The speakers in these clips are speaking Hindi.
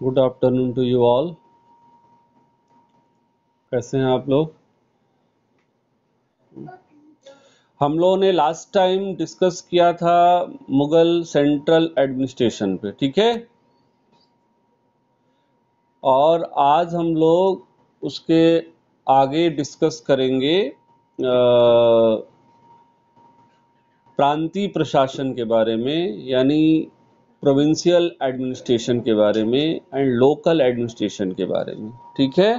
Good afternoon to you all. कैसे हैं आप लोग? हम लोगों ने लास्ट टाइम डिस्कस किया था मुगल सेंट्रल एडमिनिस्ट्रेशन पे, ठीक है। और आज हम लोग उसके आगे डिस्कस करेंगे प्रांतीय प्रशासन के बारे में, यानी प्रोविंशियल एडमिनिस्ट्रेशन के बारे में एंड लोकल एडमिनिस्ट्रेशन के बारे में, ठीक है।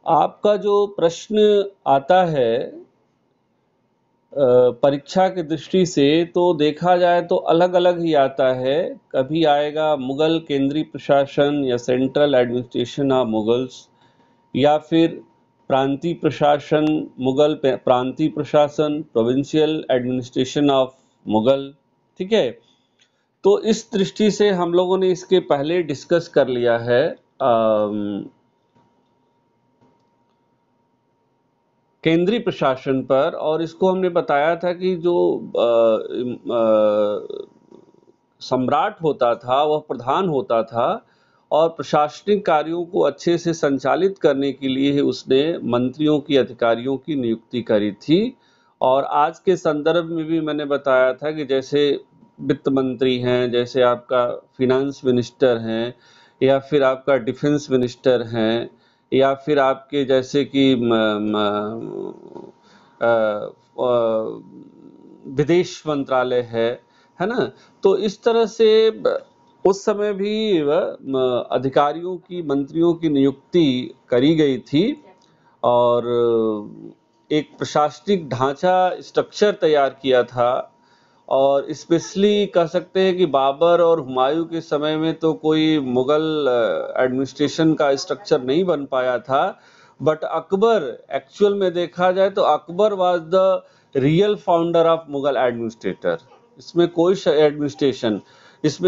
आपका जो प्रश्न आता है परीक्षा की दृष्टि से, तो देखा जाए तो अलग अलग ही आता है। कभी आएगा मुगल केंद्रीय प्रशासन या सेंट्रल एडमिनिस्ट्रेशन ऑफ मुगल्स, या फिर प्रांतीय प्रशासन, मुगल प्रांतीय प्रशासन, प्रोविंशियल एडमिनिस्ट्रेशन ऑफ मुगल, ठीक है। तो इस दृष्टि से हम लोगों ने इसके पहले डिस्कस कर लिया है केंद्रीय प्रशासन पर, और इसको हमने बताया था कि जो सम्राट होता था वह प्रधान होता था, और प्रशासनिक कार्यों को अच्छे से संचालित करने के लिए उसने मंत्रियों की, अधिकारियों की नियुक्ति करी थी। और आज के संदर्भ में भी मैंने बताया था कि जैसे वित्त मंत्री हैं, जैसे आपका फिनेंस मिनिस्टर हैं, या फिर आपका डिफेंस मिनिस्टर हैं, या फिर आपके जैसे कि विदेश मंत्रालय है ना। तो इस तरह से उस समय भी अधिकारियों की, मंत्रियों की नियुक्ति करी गई थी, और एक प्रशासनिक ढांचा, स्ट्रक्चर तैयार किया था। और स्पेशली कह सकते हैं कि बाबर और हुमायूं के समय में तो कोई मुगल एडमिनिस्ट्रेशन का स्ट्रक्चर नहीं बन पाया था, बट अकबर, एक्चुअल में देखा जाए तो Akbar was the real founder of Mughal administrator. इसमें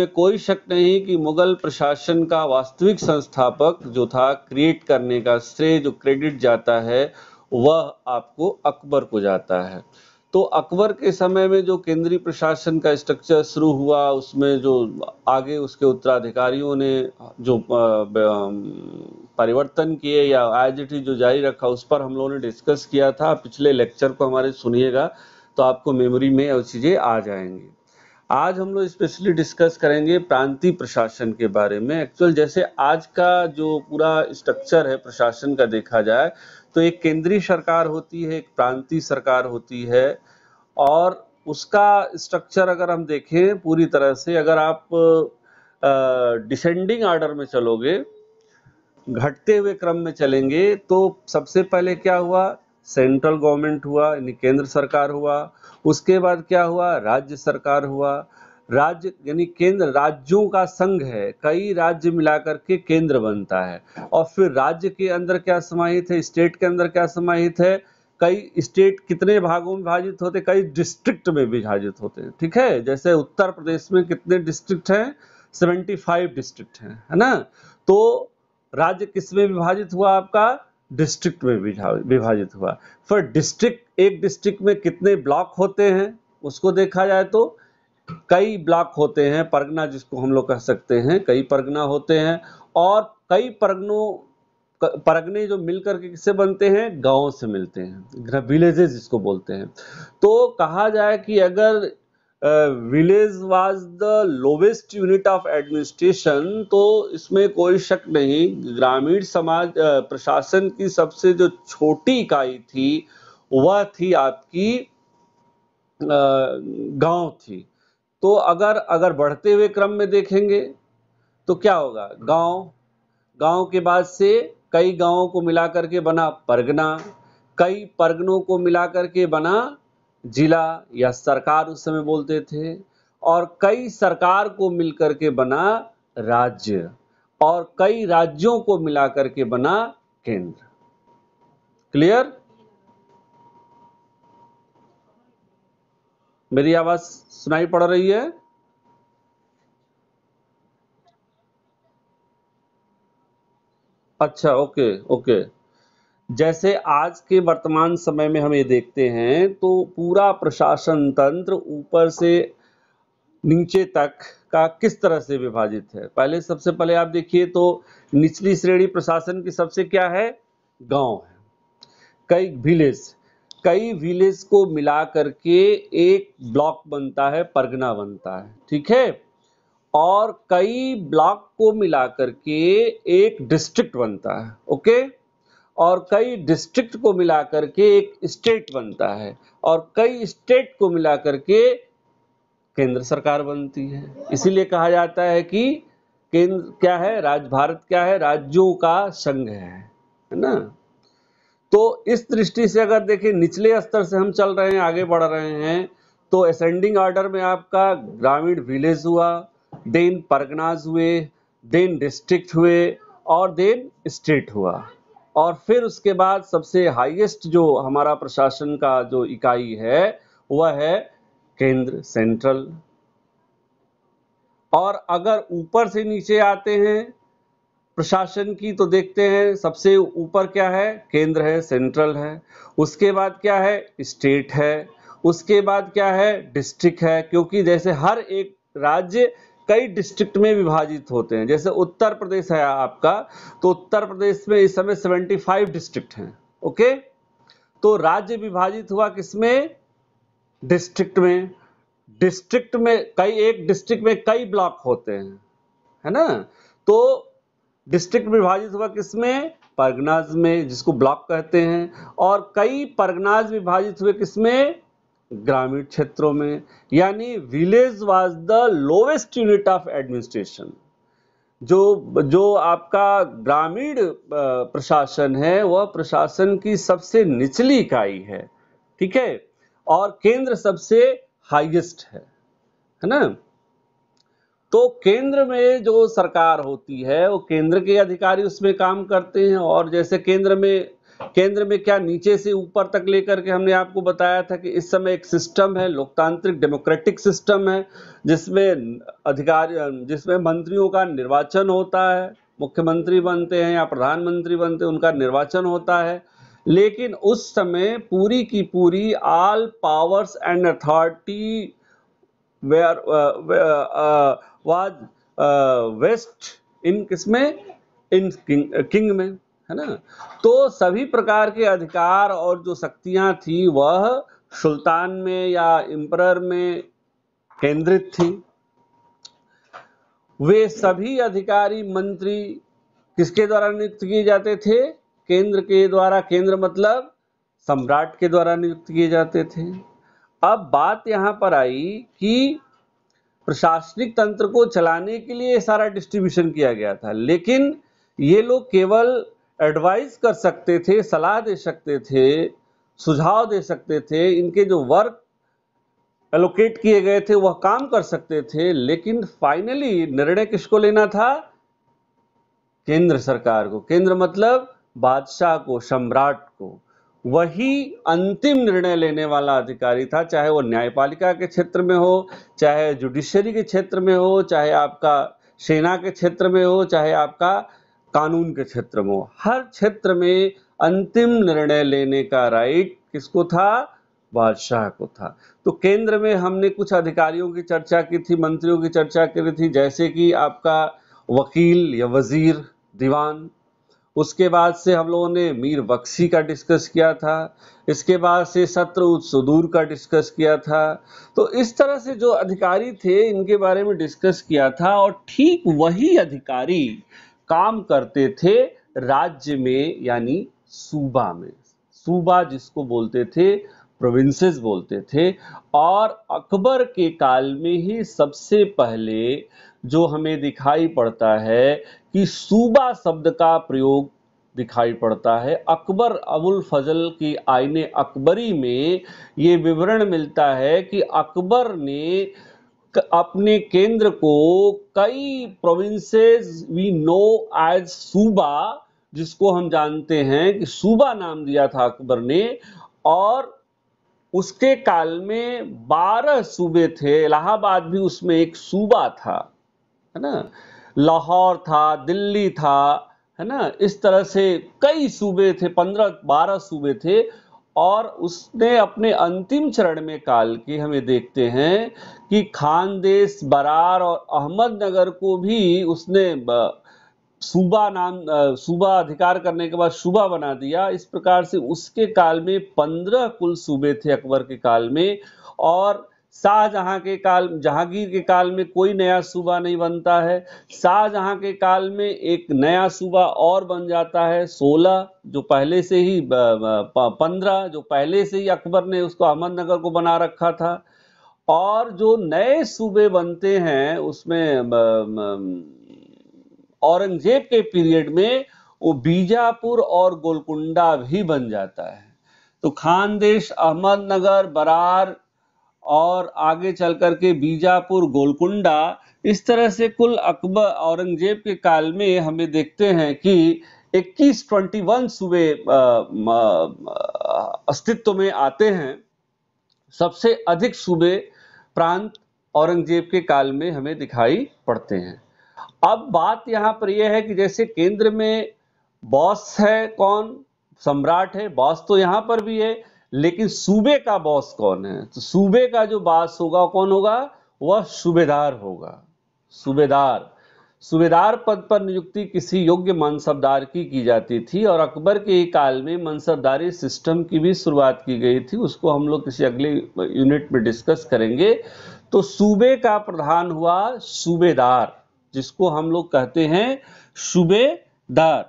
कोई शक नहीं कि मुगल प्रशासन का वास्तविक संस्थापक जो था, क्रिएट करने का श्रेय, जो क्रेडिट जाता है, वह आपको अकबर को जाता है। तो अकबर के समय में जो केंद्रीय प्रशासन का स्ट्रक्चर शुरू हुआ, उसमें जो आगे उसके उत्तराधिकारियों ने जो परिवर्तन किए या एज इट इज जो जारी रखा, उस पर हम लोगों ने डिस्कस किया था। पिछले लेक्चर को हमारे सुनिएगा तो आपको मेमोरी में वो चीजें आ जाएंगी। आज हम लोग स्पेशली डिस्कस करेंगे प्रांतीय प्रशासन के बारे में। एक्चुअल जैसे आज का जो पूरा स्ट्रक्चर है प्रशासन का, देखा जाए तो एक केंद्रीय सरकार होती है, एक प्रांतीय सरकार होती है, और उसका स्ट्रक्चर अगर हम देखें पूरी तरह से, अगर आप डिसेंडिंग ऑर्डर में चलोगे, घटते हुए क्रम में चलेंगे, तो सबसे पहले क्या हुआ? सेंट्रल गवर्नमेंट हुआ, यानी केंद्र सरकार हुआ। उसके बाद क्या हुआ? राज्य सरकार हुआ। राज्य यानी केंद्र, राज्यों का संघ है, कई राज्य मिलाकर के केंद्र बनता है। और फिर राज्य के अंदर क्या समाहित है, स्टेट के अंदर क्या समाहित है, कई स्टेट कितने भागों में विभाजित होते, कई डिस्ट्रिक्ट में विभाजित होते हैं, ठीक है। जैसे उत्तर प्रदेश में कितने डिस्ट्रिक्ट हैं? 75 डिस्ट्रिक्ट हैं, है ना। तो राज्य किसमें विभाजित हुआ? आपका डिस्ट्रिक्ट में विभाजित हुआ। फिर डिस्ट्रिक्ट, एक डिस्ट्रिक्ट में कितने ब्लॉक होते हैं उसको देखा जाए तो कई ब्लॉक होते हैं, परगना जिसको हम लोग कह सकते हैं, कई परगना होते हैं। और कई परगने जो मिलकर के किससे बनते हैं? गांवों से मिलते हैं, विलेजेस जिसको बोलते हैं। तो कहा जाए कि अगर village was the lowest unit of administration, तो इसमें कोई शक नहीं, ग्रामीण समाज प्रशासन की सबसे जो छोटी इकाई थी वह थी आपकी गांव थी। तो अगर बढ़ते हुए क्रम में देखेंगे तो क्या होगा? गांव के बाद से कई गांवों को मिलाकर के बना परगना, कई परगनों को मिलाकर के बना जिला या सरकार, उस समय बोलते थे, और कई सरकार को मिलकर के बना राज्य, और कई राज्यों को मिलाकर के बना केंद्र। क्लियर? मेरी आवाज सुनाई पड़ रही है? अच्छा, ओके ओके। जैसे आज के वर्तमान समय में हम ये देखते हैं, तो पूरा प्रशासन तंत्र ऊपर से नीचे तक का किस तरह से विभाजित है। पहले सबसे पहले आप देखिए तो निचली श्रेणी प्रशासन की सबसे क्या है, गांव है, कई विलेज को मिला करके एक ब्लॉक बनता है, परगना बनता है, ठीक है। और कई ब्लॉक को मिला करके एक डिस्ट्रिक्ट बनता है, ओके। और कई डिस्ट्रिक्ट को मिला करके एक स्टेट बनता है, और कई स्टेट को मिला करके केंद्र सरकार बनती है। इसीलिए कहा जाता है कि केंद्र क्या है, भारत क्या है, राज्यों का संघ है ना। तो इस दृष्टि से अगर देखें, निचले स्तर से हम चल रहे हैं, आगे बढ़ रहे हैं, तो असेंडिंग ऑर्डर में आपका ग्रामीण विलेज हुआ, देन परगनाज हुए, देन डिस्ट्रिक्ट हुए, और देन स्टेट हुआ। और फिर उसके बाद सबसे हाईएस्ट जो हमारा प्रशासन का जो इकाई है वह है केंद्र, सेंट्रल। और अगर ऊपर से नीचे आते हैं प्रशासन की, तो देखते हैं सबसे ऊपर क्या है, केंद्र है, सेंट्रल है। उसके बाद क्या है, स्टेट है। उसके बाद क्या है, डिस्ट्रिक्ट है, क्योंकि जैसे हर एक राज्य कई डिस्ट्रिक्ट में विभाजित होते हैं। जैसे उत्तर प्रदेश है आपका, तो उत्तर प्रदेश में इस समय 75 डिस्ट्रिक्ट हैं, ओके। तो राज्य विभाजित हुआ किसमें, डिस्ट्रिक्ट में। डिस्ट्रिक्ट में एक डिस्ट्रिक्ट में कई ब्लॉक होते हैं, है ना। तो डिस्ट्रिक्ट विभाजित हुआ किसमें, परगनाज में, जिसको ब्लॉक कहते हैं। और कई परगनाज विभाजित हुए किसमें, ग्रामीण क्षेत्रों में। यानी village was the lowest unit of administration. जो आपका ग्रामीण प्रशासन है वह प्रशासन की सबसे निचली इकाई है, ठीक है। और केंद्र सबसे हाईएस्ट है ना। तो केंद्र में जो सरकार होती है वो केंद्र के अधिकारी उसमें काम करते हैं। और जैसे केंद्र में क्या, नीचे से ऊपर तक लेकर के हमने आपको बताया था कि इस समय एक सिस्टम है, लोकतांत्रिक डेमोक्रेटिक सिस्टम है, जिसमें मंत्रियों का निर्वाचन होता है, मुख्यमंत्री बनते हैं या प्रधानमंत्री बनते हैं, उनका निर्वाचन होता है। लेकिन उस समय पूरी की पूरी all powers and authority was vest in किसमें, इन किंग में, है ना। तो सभी प्रकार के अधिकार और जो शक्तियां थी वह सुल्तान में या एम्परर में केंद्रित थी। वे सभी अधिकारी मंत्री किसके द्वारा नियुक्त किए जाते थे, केंद्र के द्वारा। केंद्र मतलब सम्राट के द्वारा नियुक्त किए जाते थे। अब बात यहां पर आई कि प्रशासनिक तंत्र को चलाने के लिए सारा डिस्ट्रीब्यूशन किया गया था, लेकिन ये लोग केवल एडवाइस कर सकते थे, सलाह दे सकते थे, सुझाव दे सकते थे। इनके जो वर्क एलोकेट किए गए थे वह काम कर सकते थे, लेकिन फाइनली निर्णय किसको लेना था, केंद्र सरकार को। केंद्र मतलब बादशाह को, सम्राट को। वही अंतिम निर्णय लेने वाला अधिकारी था, चाहे वो न्यायपालिका के क्षेत्र में हो, चाहे जुडिशरी के क्षेत्र में हो, चाहे आपका सेना के क्षेत्र में हो, चाहे आपका कानून के क्षेत्र में हो। हर क्षेत्र में अंतिम निर्णय लेने का राइट किसको था, बादशाह को था। तो केंद्र में हमने कुछ अधिकारियों की चर्चा की थी, मंत्रियों की चर्चा की थी, जैसे कि आपका वकील या वजीर, दीवान। उसके बाद से हम लोगों ने मीर बख्शी का डिस्कस किया था। इसके बाद से शत्रुघ्न सुदूर का डिस्कस किया था। तो इस तरह से जो अधिकारी थे इनके बारे में डिस्कस किया था। और ठीक वही अधिकारी काम करते थे राज्य में, यानी सूबा में। सूबा जिसको बोलते थे, प्रोविंसेस बोलते थे। और अकबर के काल में ही सबसे पहले जो हमें दिखाई पड़ता है कि सूबा शब्द का प्रयोग दिखाई पड़ता है। अकबर अबुल फजल की आईने अकबरी में ये विवरण मिलता है कि अकबर ने अपने केंद्र को कई प्रोविंसेस वी नो एज सूबा, जिसको हम जानते हैं कि सूबा नाम दिया था अकबर ने। और उसके काल में 12 सूबे थे, इलाहाबाद भी उसमें एक सूबा था, है ना। लाहौर था, दिल्ली था, है ना। इस तरह से कई सूबे थे, 15-12 सूबे थे। और उसने अपने अंतिम चरण में काल के हमें देखते हैं कि खानदेश, बरार और अहमदनगर को भी उसने सूबा अधिकार करने के बाद सूबा बना दिया। इस प्रकार से उसके काल में 15 कुल सूबे थे अकबर के काल में। और शाहजहां के काल, जहांगीर के काल में कोई नया सूबा नहीं बनता है। शाहजहां के काल में एक नया सूबा और बन जाता है 16, जो पहले से ही 15, जो पहले से ही अकबर ने उसको अहमदनगर को बना रखा था। और जो नए सूबे बनते हैं उसमें औरंगजेब के पीरियड में वो बीजापुर और गोलकुंडा भी बन जाता है। तो खानदेश, अहमदनगर, बरार और आगे चल करके बीजापुर, गोलकुंडा, इस तरह से कुल अकबर औरंगजेब के काल में हमें देखते हैं कि 21 सूबे अस्तित्व में आते हैं। सबसे अधिक सूबे प्रांत औरंगजेब के काल में हमें दिखाई पड़ते हैं। अब बात यहां पर यह है कि जैसे केंद्र में बॉस है कौन, सम्राट है, बॉस तो यहां पर भी है, लेकिन सूबे का बॉस कौन है? तो सूबे का जो बॉस होगा कौन होगा? वह सूबेदार होगा। सूबेदार पद पर नियुक्ति किसी योग्य मनसबदार की जाती थी और अकबर के काल में मनसबदारी सिस्टम की भी शुरुआत की गई थी। उसको हम लोग किसी अगले यूनिट में डिस्कस करेंगे। तो सूबे का प्रधान हुआ सूबेदार, जिसको हम लोग कहते हैं सूबेदार।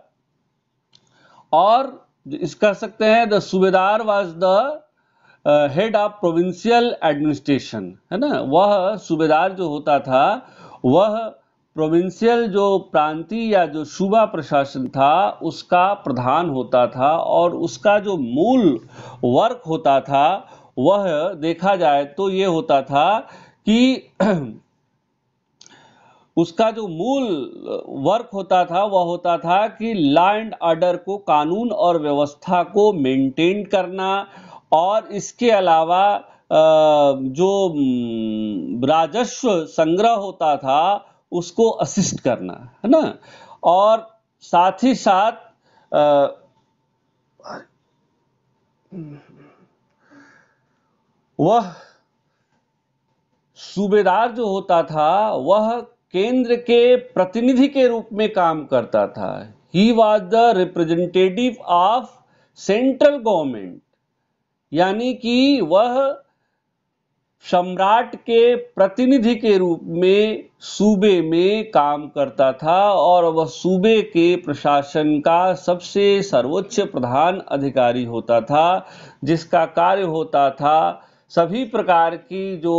और इस कह सकते हैं द सूबेदार was the head of provincial administration, है ना। वह सूबेदार जो होता था वह प्रोविंशियल, जो प्रांतीय या जो सूबा प्रशासन था, उसका प्रधान होता था। और उसका जो मूल वर्क होता था वह देखा जाए तो ये होता था कि उसका जो मूल वर्क होता था वह होता था कि लॉ एंड ऑर्डर को, कानून और व्यवस्था को मेंटेन करना, और इसके अलावा जो राजस्व संग्रह होता था उसको असिस्ट करना, है ना। और साथ ही साथ वह सूबेदार जो होता था वह केंद्र के प्रतिनिधि के रूप में काम करता था। He was the representative of central government, यानी कि वह सम्राट के प्रतिनिधि के रूप में सूबे में काम करता था और वह सूबे के प्रशासन का सबसे सर्वोच्च प्रधान अधिकारी होता था, जिसका कार्य होता था, सभी प्रकार की जो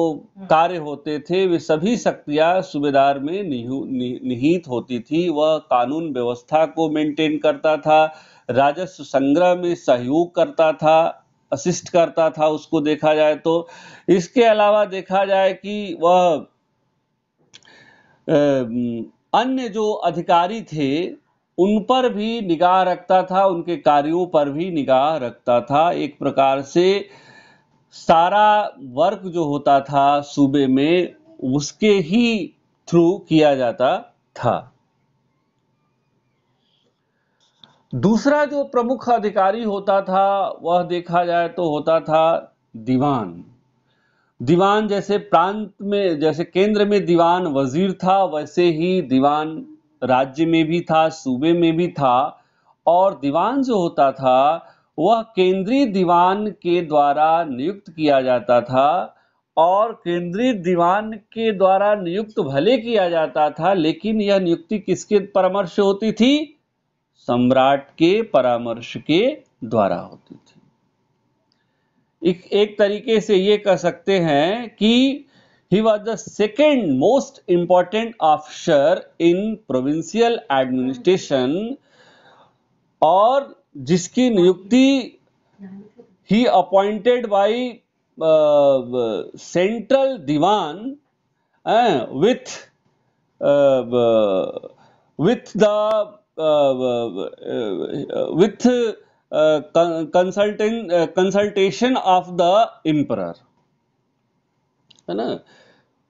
कार्य होते थे वे सभी शक्तियां सूबेदार में निहित होती थी। वह कानून व्यवस्था को मेंटेन करता था, राजस्व संग्रह में सहयोग करता था, असिस्ट करता था उसको देखा जाए तो। इसके अलावा देखा जाए कि वह अन्य जो अधिकारी थे उन पर भी निगाह रखता था, उनके कार्यों पर भी निगाह रखता था। एक प्रकार से सारा वर्क जो होता था सूबे में उसके ही थ्रू किया जाता था। दूसरा जो प्रमुख अधिकारी होता था वह देखा जाए तो होता था दीवान। दीवान जैसे प्रांत में, जैसे केंद्र में दीवान वजीर था, वैसे ही दीवान राज्य में भी था, सूबे में भी था। और दीवान जो होता था वह केंद्रीय दीवान के द्वारा नियुक्त किया जाता था। और केंद्रीय दीवान के द्वारा नियुक्त भले किया जाता था, लेकिन यह नियुक्ति किसके परामर्श से होती थी? सम्राट के परामर्श के द्वारा होती थी। एक तरीके से ये कह सकते हैं कि he was the second most important officer in provincial administration, और जिसकी नियुक्ति he appointed by central divan with consultation of the emperor, है ना।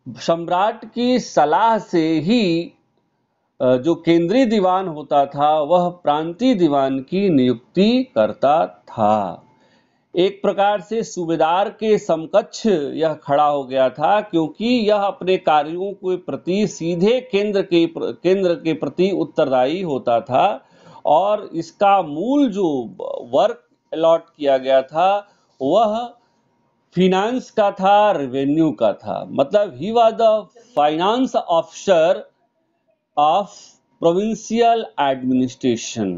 सम्राट की सलाह से ही जो केंद्रीय दीवान होता था वह प्रांतीय दीवान की नियुक्ति करता था। एक प्रकार से सूबेदार के समकक्ष यह खड़ा हो गया था, क्योंकि यह अपने कार्यों के प्रति सीधे केंद्र के प्रति उत्तरदायी होता था, और इसका मूल जो वर्क अलॉट किया गया था वह फिनांस का था, रेवेन्यू का था। मतलब ही was the finance officer of provincial administration.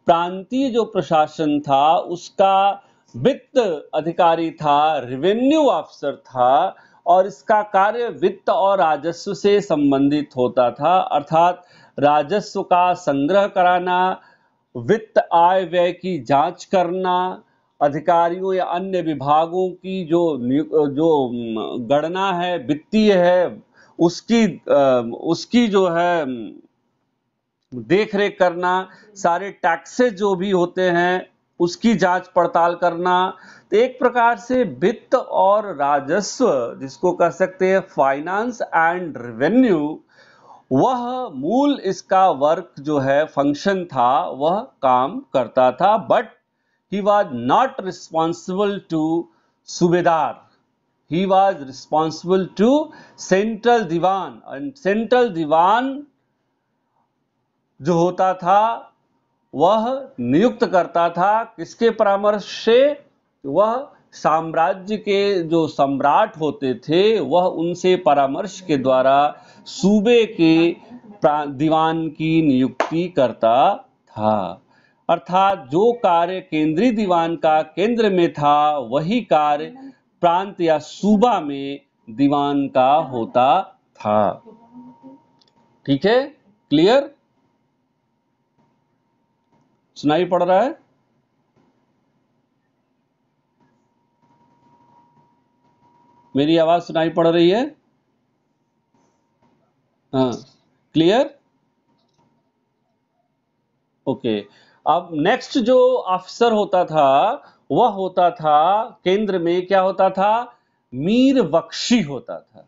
प्रांतीय जो प्रशासन था उसका वित्त अधिकारी था, रेवेन्यू ऑफिसर था, और इसका कार्य वित्त और राजस्व से संबंधित होता था, अर्थात राजस्व का संग्रह कराना, वित्त आय व्यय की जांच करना, अधिकारियों या अन्य विभागों की जो गणना है, वित्तीय है, उसकी जो है देख रेख करना, सारे टैक्सेस जो भी होते हैं उसकी जांच पड़ताल करना। तो एक प्रकार से वित्त और राजस्व, जिसको कह सकते हैं फाइनेंस एंड रेवेन्यू, वह मूल इसका वर्क जो है, फंक्शन था, वह काम करता था। But he was not responsible to subedar, he was responsible to central diwan. And central diwan जो होता था वह नियुक्त करता था किसके परामर्श से? वह साम्राज्य के जो सम्राट होते थे वह उनसे परामर्श के द्वारा सूबे के दीवान की नियुक्ति करता था। अर्थात जो कार्य केंद्रीय दीवान का केंद्र में था वही कार्य प्रांत या सूबा में दीवान का होता था। ठीक है, क्लियर? सुनाई पड़ रहा है? मेरी आवाज सुनाई पड़ रही है? हाँ, क्लियर? ओके। अब नेक्स्ट जो अफसर होता था वह होता था, केंद्र में क्या होता था? मीर बख्शी होता था।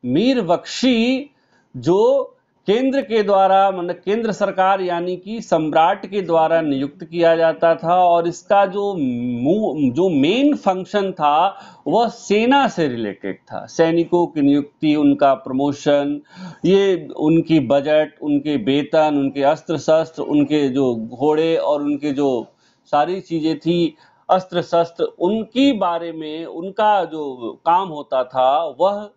मीर बख्शी जो केंद्र के द्वारा, मतलब केंद्र सरकार यानी कि सम्राट के द्वारा नियुक्त किया जाता था, और इसका जो मेन फंक्शन था वह सेना से रिलेटेड था। सैनिकों की नियुक्ति, उनका प्रमोशन, ये उनकी बजट, उनके वेतन, उनके अस्त्र शस्त्र, उनके जो घोड़े और उनके जो सारी चीजें थी, अस्त्र शस्त्र, उनकी बारे में उनका जो काम होता था वह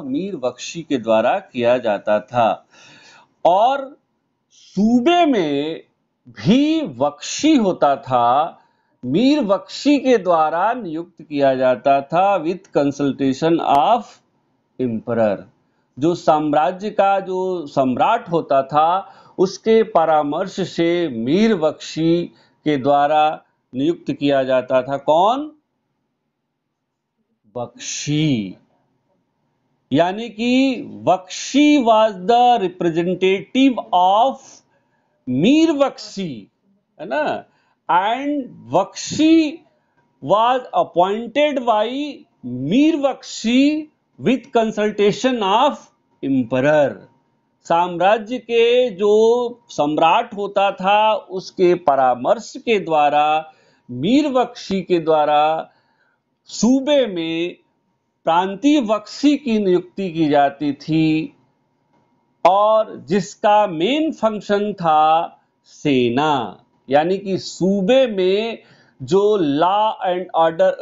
मीर बख्शी के द्वारा किया जाता था। और सूबे में भी बख्शी होता था, मीर बख्शी के द्वारा नियुक्त किया जाता था विथ कंसल्टेशन ऑफ एम्परर। जो साम्राज्य का जो सम्राट होता था उसके परामर्श से मीर बख्शी के द्वारा नियुक्त किया जाता था। कौन? बख्शी। यानी कि bakhshi was the representative of mir bakhshi, है ना? And bakhshi was appointed by mir bakhshi with consultation of emperor. साम्राज्य के जो सम्राट होता था उसके परामर्श के द्वारा मीर बख्शी के द्वारा सूबे में प्रांतीय बख्शी की नियुक्ति की जाती थी, और जिसका मेन फंक्शन था सेना। यानी कि सूबे में जो लॉ एंड ऑर्डर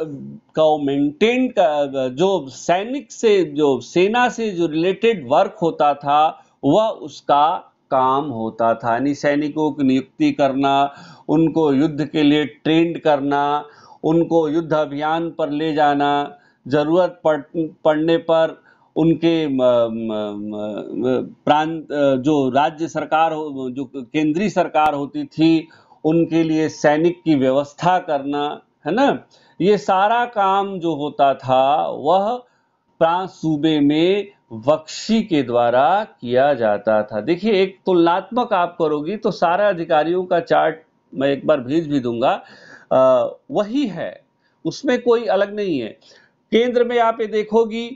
को मेंटेन का, जो सैनिक से, जो सेना से जो रिलेटेड वर्क होता था वह उसका काम होता था। यानी सैनिकों की नियुक्ति करना, उनको युद्ध के लिए ट्रेंड करना, उनको युद्ध अभियान पर ले जाना, जरूरत पड़ने पर उनके प्रांत, जो राज्य सरकार जो केंद्रीय सरकार होती थी उनके लिए सैनिक की व्यवस्था करना, है ना? ये सारा काम जो होता था वह प्रांत सूबे में बख्शी के द्वारा किया जाता था। देखिए, एक तुलनात्मक आप करोगी तो सारा अधिकारियों का चार्ट मैं एक बार भेज भी दूंगा, वही है, उसमें कोई अलग नहीं है। केंद्र में आप ये देखोगी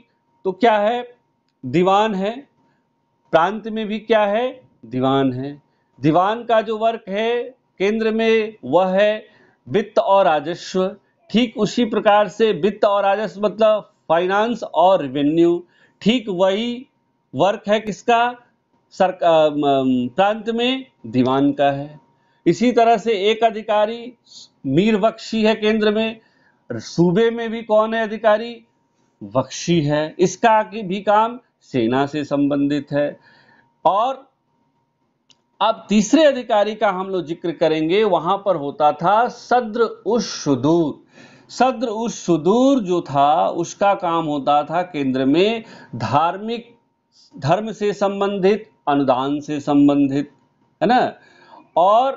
तो क्या है? दीवान है। प्रांत में भी क्या है? दीवान है। दीवान का जो वर्क है केंद्र में वह है वित्त और राजस्व, ठीक उसी प्रकार से वित्त और राजस्व मतलब फाइनेंस और रेवेन्यू, ठीक वही वर्क है किसका, प्रांत में दीवान का है। इसी तरह से एक अधिकारी मीर बख्शी है केंद्र में, सूबे में भी कौन है अधिकारी, बख्शी है, इसका भी काम सेना से संबंधित है। और अब तीसरे अधिकारी का हम लोग जिक्र करेंगे, वहां पर होता था सद्र उस सुदूर। सद्र उस सुदूर जो था उसका काम होता था केंद्र में धार्मिक, धर्म से संबंधित, अनुदान से संबंधित, है ना। और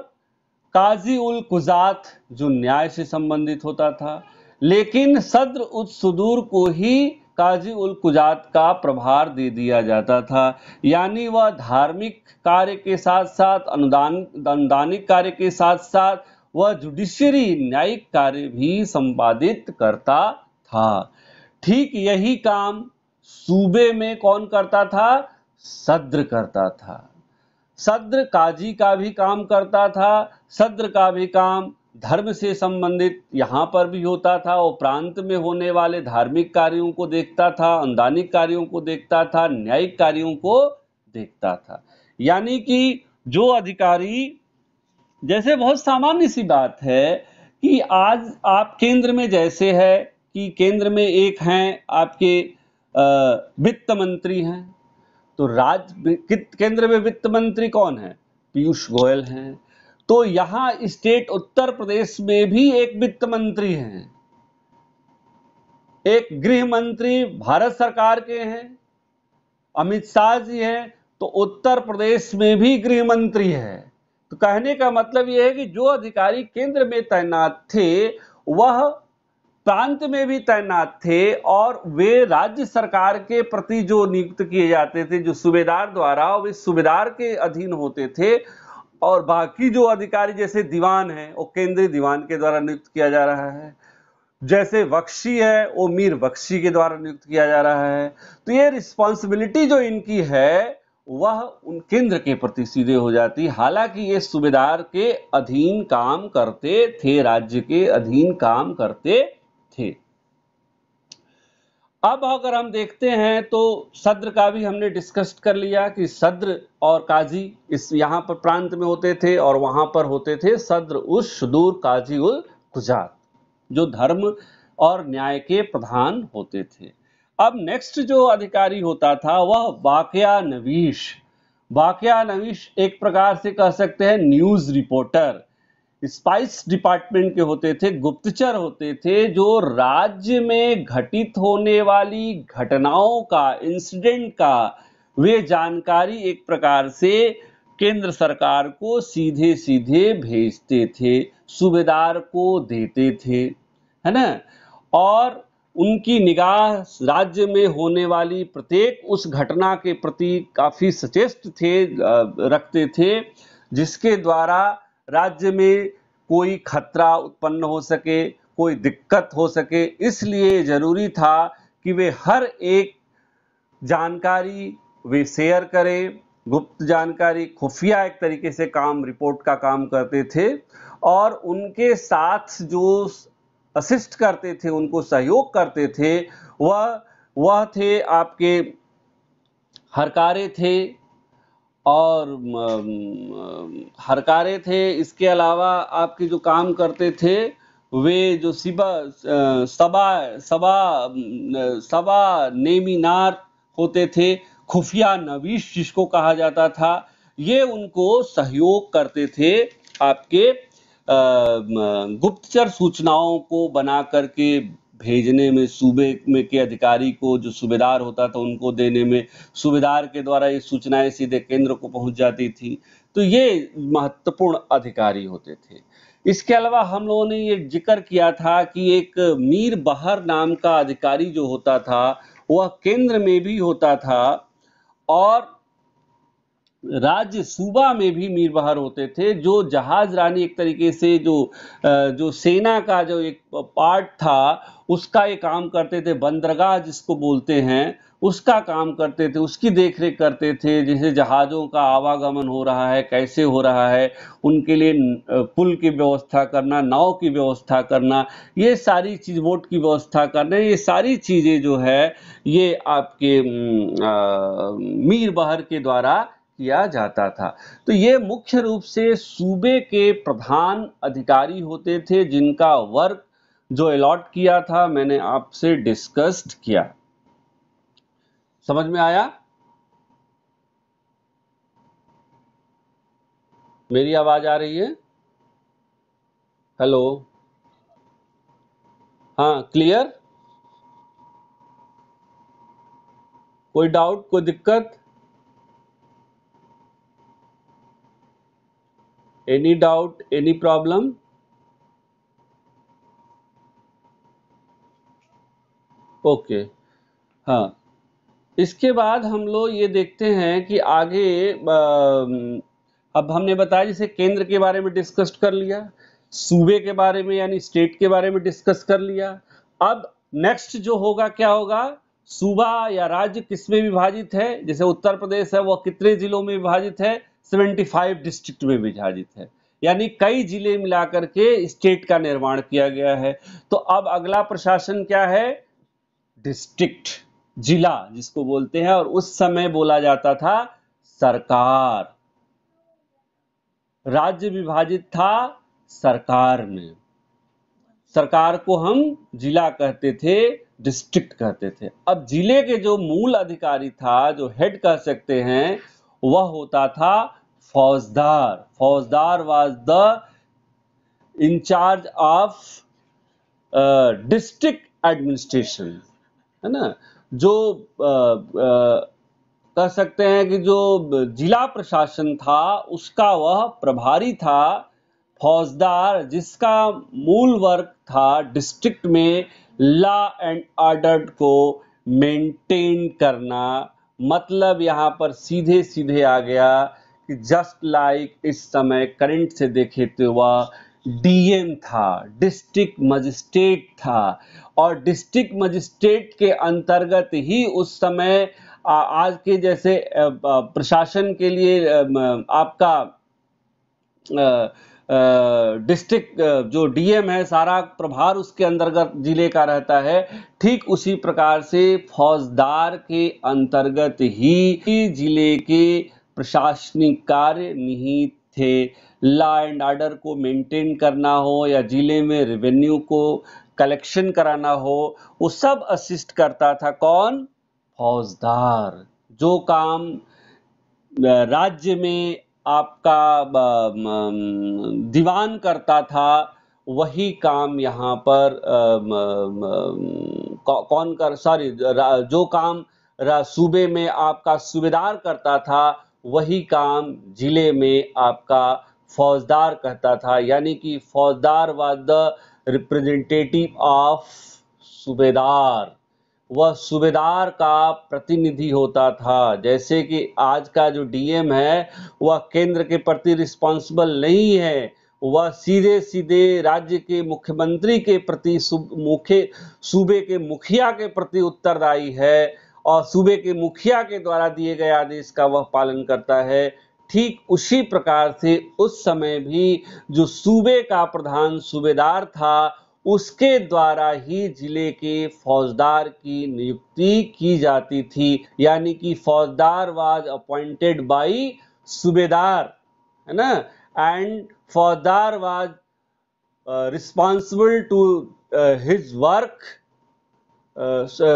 काजी उल कुजात जो न्याय से संबंधित होता था, लेकिन सद्र उस सुदूर को ही काजी उल कुजात का प्रभार दे दिया जाता था, यानी वह धार्मिक कार्य के साथ साथ अनुदानिक कार्य के साथ साथ वह जुडिशरी न्यायिक कार्य भी संपादित करता था। ठीक यही काम सूबे में कौन करता था, सद्र करता था। सद्र काजी का भी काम करता था, सद्र का भी काम धर्म से संबंधित यहां पर भी होता था, वो प्रांत में होने वाले धार्मिक कार्यों को देखता था, अनुदानिक कार्यों को देखता था, न्यायिक कार्यों को देखता था। यानी कि जो अधिकारी, जैसे बहुत सामान्य सी बात है कि आज आप केंद्र में जैसे है कि केंद्र में एक हैं आपके वित्त मंत्री हैं, तो केंद्र में वित्त मंत्री कौन है, पीयूष गोयल हैं। तो यहां स्टेट उत्तर प्रदेश में भी एक वित्त मंत्री हैं, एक गृह मंत्री भारत सरकार के हैं, अमित शाह जी हैं, तो उत्तर प्रदेश में भी गृह मंत्री है। तो कहने का मतलब यह है कि जो अधिकारी केंद्र में तैनात थे वह प्रांत में भी तैनात थे, और वे राज्य सरकार के प्रति जो नियुक्त किए जाते थे, जो सूबेदार द्वारा, वे सूबेदार के अधीन होते थे। और बाकी जो अधिकारी जैसे दीवान है वो केंद्रीय दीवान के द्वारा नियुक्त किया जा रहा है, जैसे बख्शी है वो मीर बख्शी के द्वारा नियुक्त किया जा रहा है। तो ये रिस्पॉन्सिबिलिटी जो इनकी है वह उन केंद्र के प्रति सीधे हो जाती, हालांकि ये सूबेदार के अधीन काम करते थे, राज्य के अधीन काम करते थे। अब अगर हम देखते हैं तो सद्र का भी हमने डिस्कस कर लिया कि सद्र और काजी इस यहाँ पर प्रांत में होते थे और वहां पर होते थे सद्र उस सुदूर काजी उल कुजात, जो धर्म और न्याय के प्रधान होते थे। अब नेक्स्ट जो अधिकारी होता था वह वाकया नवीश। वाकया नवीश एक प्रकार से कह सकते हैं न्यूज रिपोर्टर, स्पाइस डिपार्टमेंट के होते थे, गुप्तचर होते थे, जो राज्य में घटित होने वाली घटनाओं का, इंसिडेंट का वे जानकारी एक प्रकार से केंद्र सरकार को सीधे सीधे भेजते थे, सूबेदार को देते थे, है ना। और उनकी निगाह राज्य में होने वाली प्रत्येक उस घटना के प्रति काफी सचेत थे, रखते थे, जिसके द्वारा राज्य में कोई खतरा उत्पन्न हो सके, कोई दिक्कत हो सके। इसलिए जरूरी था कि वे हर एक जानकारी वे शेयर करें, गुप्त जानकारी, खुफिया एक तरीके से काम, रिपोर्ट का काम करते थे। और उनके साथ जो असिस्ट करते थे, उनको सहयोग करते थे, वह थे आपके हरकारे थे और हरकारे थे। इसके अलावा आपके जो काम करते थे वे जो सबा नेमिनार होते थे, खुफिया नवीश जिसको कहा जाता था, ये उनको सहयोग करते थे आपके गुप्तचर सूचनाओं को बना करके भेजने में, सूबे में के अधिकारी को, जो सूबेदार होता था उनको देने में, सूबेदार के द्वारा ये सूचनाएं सीधे केंद्र को पहुंच जाती थी। तो ये महत्वपूर्ण अधिकारी होते थे। इसके अलावा हम लोगों ने ये जिक्र किया था कि एक मीर बहर नाम का अधिकारी जो होता था वह केंद्र में भी होता था, और राज्य सूबा में भी मीर बहार होते थे, जो जहाज रानी एक तरीके से जो सेना का जो एक पार्ट था उसका ये काम करते थे, बंदरगाह जिसको बोलते हैं उसका काम करते थे, उसकी देखरेख करते थे। जैसे जहाजों का आवागमन हो रहा है, कैसे हो रहा है, उनके लिए पुल की व्यवस्था करना, नाव की व्यवस्था करना, ये सारी चीज, बोट की व्यवस्था करना, ये सारी चीजें जो है ये आपके मीर बहार के द्वारा किया जाता था। तो ये मुख्य रूप से सूबे के प्रधान अधिकारी होते थे, जिनका वर्क जो अलॉट किया था मैंने आपसे डिस्कस्ड किया। समझ में आया? मेरी आवाज आ रही है? हेलो? हाँ, क्लियर? कोई डाउट, कोई दिक्कत? Any doubt, any problem? Okay. हाँ, इसके बाद हम लोग ये देखते हैं कि आगे अब हमने बताया, जैसे केंद्र के बारे में डिस्कस कर लिया, सूबे के बारे में यानी स्टेट के बारे में डिस्कस कर लिया। अब नेक्स्ट जो होगा क्या होगा, सूबा या राज्य किसमें विभाजित है? जैसे उत्तर प्रदेश है, वह कितने जिलों में विभाजित है? 75 डिस्ट्रिक्ट में विभाजित है, यानी कई जिले मिलाकर के स्टेट का निर्माण किया गया है। तो अब अगला प्रशासन क्या है? डिस्ट्रिक्ट, जिला जिसको बोलते हैं, और उस समय बोला जाता था सरकार। राज्य विभाजित था सरकार में, सरकार को हम जिला कहते थे, डिस्ट्रिक्ट कहते थे। अब जिले के जो मूल अधिकारी था, जो हेड कह सकते हैं, वह होता था फौजदार। Faujdar was the incharge of district administration, है ना। जो कह सकते हैं कि जो जिला प्रशासन था उसका वह प्रभारी था फौजदार, जिसका मूल वर्क था डिस्ट्रिक्ट में लॉ एंड ऑर्डर को मेंटेन करना। मतलब यहाँ पर सीधे सीधे आ गया कि जस्ट लाइक इस समय करंट से देखे तो वह डीएम था, डिस्ट्रिक्ट मजिस्ट्रेट था, और डिस्ट्रिक्ट मजिस्ट्रेट के अंतर्गत ही उस समय आज के जैसे प्रशासन के लिए आपका डिस्ट्रिक्ट जो डीएम है, सारा प्रभार उसके अंतर्गत जिले का रहता है। ठीक उसी प्रकार से फौजदार के अंतर्गत ही जिले के प्रशासनिक कार्य निहित थे। लॉ एंड ऑर्डर को मेंटेन करना हो या जिले में रेवेन्यू को कलेक्शन कराना हो, वो सब असिस्ट करता था कौन? फौजदार। जो काम राज्य में आपका दीवान करता था, वही काम यहाँ पर कौन कर, सॉरी, जो काम सूबे में आपका सूबेदार करता था, वही काम जिले में आपका फौजदार कहता था। यानी कि फौजदार वाज द रिप्रेजेंटेटिव ऑफ सूबेदार, वह सूबेदार का प्रतिनिधि होता था। जैसे कि आज का जो डीएम है वह केंद्र के प्रति रिस्पॉन्सिबल नहीं है, वह सीधे सीधे राज्य के मुख्यमंत्री के प्रति, सूबे के मुखिया के प्रति उत्तरदायी है, और सूबे के मुखिया के द्वारा दिए गए आदेश का वह पालन करता है। ठीक उसी प्रकार से उस समय भी जो सूबे का प्रधान सूबेदार था, उसके द्वारा ही जिले के फौजदार की नियुक्ति की जाती थी। यानी कि फौजदार वाज अपॉइंटेड बाय सूबेदार, है ना, and faujdar was responsible to his work.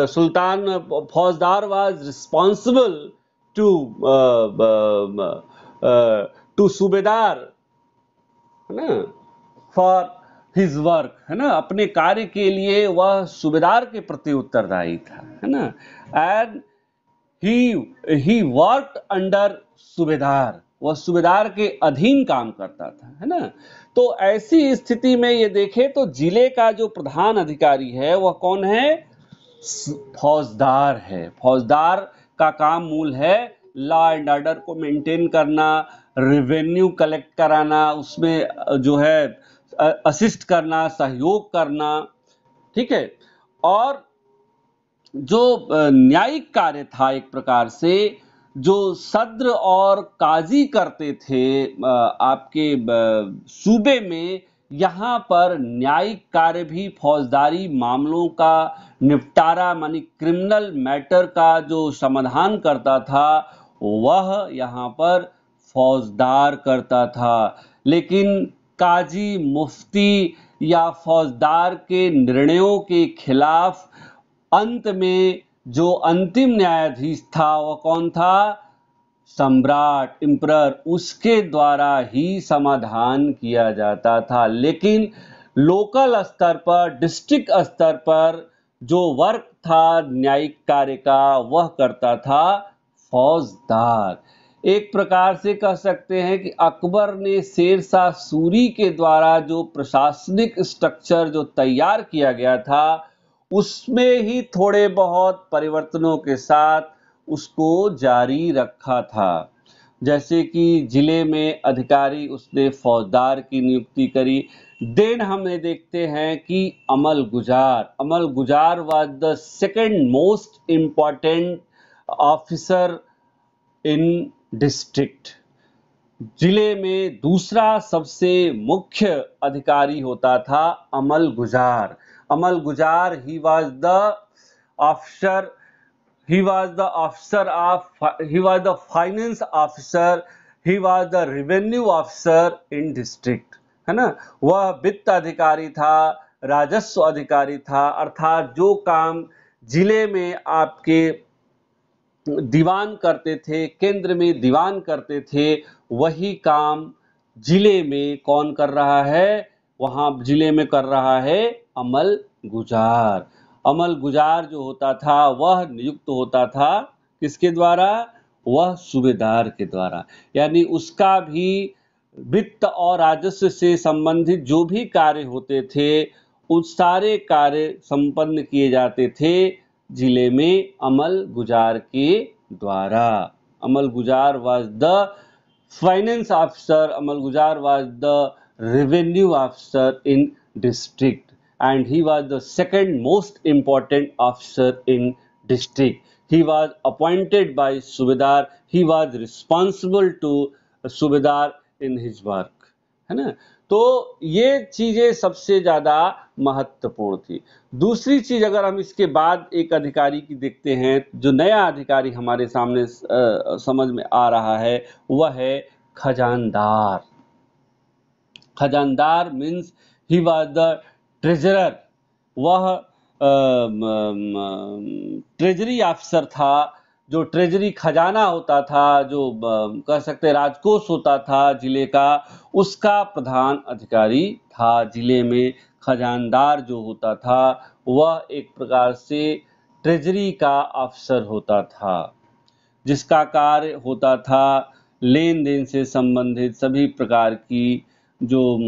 Sultan faujdar was responsible to सूबेदार, है ना, फॉर हिज वर्क, है ना, अपने कार्य के लिए वह सूबेदार के प्रति उत्तरदायी था, है ना। एंड ही वर्कड अंडर सूबेदार, वह सूबेदार के अधीन काम करता था, है ना। तो ऐसी स्थिति में ये देखें तो जिले का जो प्रधान अधिकारी है वह कौन है? फौजदार है। फौजदार का काम मूल है लॉ एंड ऑर्डर को मेंटेन करना, रेवेन्यू कलेक्ट कराना, उसमें जो है असिस्ट करना, सहयोग करना, ठीक है। और जो न्यायिक कार्य था एक प्रकार से, जो सद्र और काजी करते थे आपके सूबे में, यहाँ पर न्यायिक कार्य भी फौजदारी मामलों का निपटारा मानी क्रिमिनल मैटर का जो समाधान करता था वह यहाँ पर फौजदार करता था। लेकिन काजी, मुफ्ती या फौजदार के निर्णयों के खिलाफ अंत में जो अंतिम न्यायाधीश था वह कौन था? सम्राट, एम्परर, उसके द्वारा ही समाधान किया जाता था। लेकिन लोकल स्तर पर, डिस्ट्रिक्ट स्तर पर जो वर्क था न्यायिक कार्य का वह करता था फौजदार। एक प्रकार से कह सकते हैं कि अकबर ने शेरशाह सूरी के द्वारा जो प्रशासनिक स्ट्रक्चर जो तैयार किया गया था उसमें ही थोड़े बहुत परिवर्तनों के साथ उसको जारी रखा था। जैसे कि जिले में अधिकारी उसने फौजदार की नियुक्ति करी। देन हमें देखते हैं कि अमल गुजार was the second most important officer in district. जिले में दूसरा सबसे मुख्य अधिकारी होता था अमल गुजार। ही was the officer, he was the finance officer, he was the revenue officer in district, है ना। वह वित्त अधिकारी था, राजस्व अधिकारी था, अर्थात जो काम जिले में आपके दीवान करते थे, केंद्र में दीवान करते थे, वही काम जिले में कौन कर रहा है? वहां जिले में कर रहा है अमल गुजार। अमल गुजार जो होता था वह नियुक्त होता था किसके द्वारा? वह सूबेदार के द्वारा। यानी उसका भी वित्त और राजस्व से संबंधित जो भी कार्य होते थे उस सारे कार्य संपन्न किए जाते थे जिले में अमल गुजार के द्वारा। अमल गुजार वाज द फाइनेंस ऑफिसर, अमल गुजार was the revenue officer in district and he was the second most important officer in district. He was appointed by Subedar, he was responsible to Subedar in his work, है ना। तो ये चीजें सबसे ज्यादा महत्वपूर्ण थी। दूसरी चीज अगर हम इसके बाद एक अधिकारी की देखते हैं, जो नया अधिकारी हमारे सामने समझ में आ रहा है वह है khazandar. Khazandar means he was the treasurer. वह ट्रेजरी ऑफिसर था, जो ट्रेजरी खजाना होता था, जो कह सकते राजकोष होता था जिले का, उसका प्रधान अधिकारी था। जिले में खजानदार जो होता था वह एक प्रकार से ट्रेजरी का अफसर होता था, जिसका कार्य होता था लेन देन से संबंधित सभी प्रकार की जो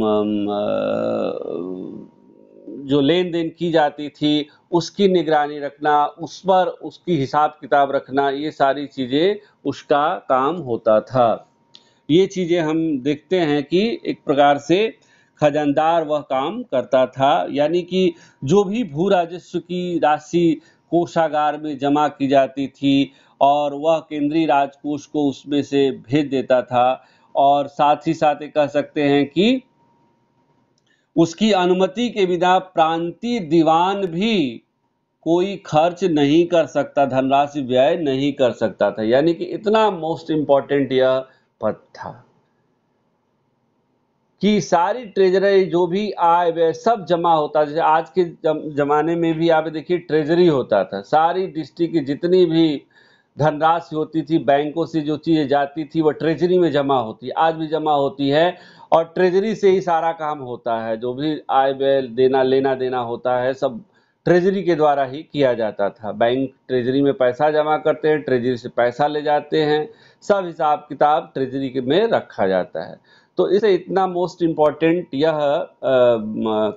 लेन देन की जाती थी उसकी निगरानी रखना, उस पर उसकी हिसाब किताब रखना, ये सारी चीजें उसका काम होता था। ये चीजें हम देखते हैं कि एक प्रकार से खजानदार वह काम करता था। यानी कि जो भी भू राजस्व की राशि कोषागार में जमा की जाती थी और वह केंद्रीय राजकोष को उसमें से भेज देता था, और साथ ही साथ ये कह सकते हैं कि उसकी अनुमति के बिना प्रांतीय दीवान भी कोई खर्च नहीं कर सकता, धनराशि व्यय नहीं कर सकता था। यानी कि इतना मोस्ट इंपॉर्टेंट यह पद था कि सारी ट्रेजरी जो भी आय व्यय सब जमा होता। जैसे आज के जमाने में भी आप देखिए ट्रेजरी होता था, सारी डिस्ट्रिक्ट की जितनी भी धनराशि होती थी, बैंकों से जो चीजें जाती थी वह ट्रेजरी में जमा होती है, आज भी जमा होती है, और ट्रेजरी से ही सारा काम होता है। जो भी आय व्यय देना लेना देना होता है सब ट्रेजरी के द्वारा ही किया जाता था। बैंक ट्रेजरी में पैसा जमा करते हैं, ट्रेजरी से पैसा ले जाते हैं, सब हिसाब किताब ट्रेजरी में रखा जाता है। तो इसे इतना मोस्ट इम्पॉर्टेंट यह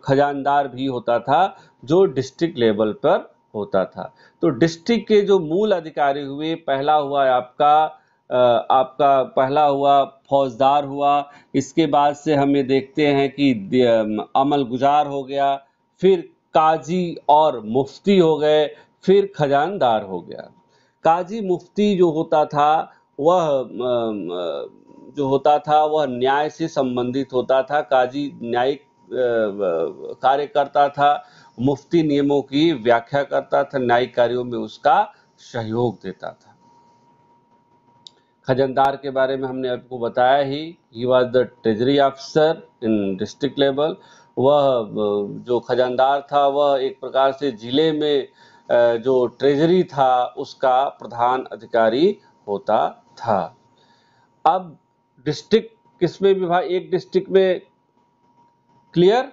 खजानदार भी होता था जो डिस्ट्रिक्ट लेवल पर होता था। तो डिस्ट्रिक्ट के जो मूल अधिकारी हुए, पहला हुआ आपका आपका पहला हुआ फौजदार हुआ, इसके बाद से हम ये देखते हैं कि अमल गुजार हो गया, फिर काजी और मुफ्ती हो गए, फिर खजानदार हो गया। काजी मुफ्ती जो होता था वह न्याय से संबंधित होता था। काजी न्यायिक कार्य करता था, मुफ्ती नियमों की व्याख्या करता था, न्यायिक कार्यों में उसका सहयोग देता था। खजानदार के बारे में हमने आपको बताया he was the treasury officer in district level. वह जो खजानदार था वह एक प्रकार से जिले में जो ट्रेजरी था उसका प्रधान अधिकारी होता था। अब डिस्ट्रिक्ट किसमें विभाग, एक डिस्ट्रिक्ट में, क्लियर?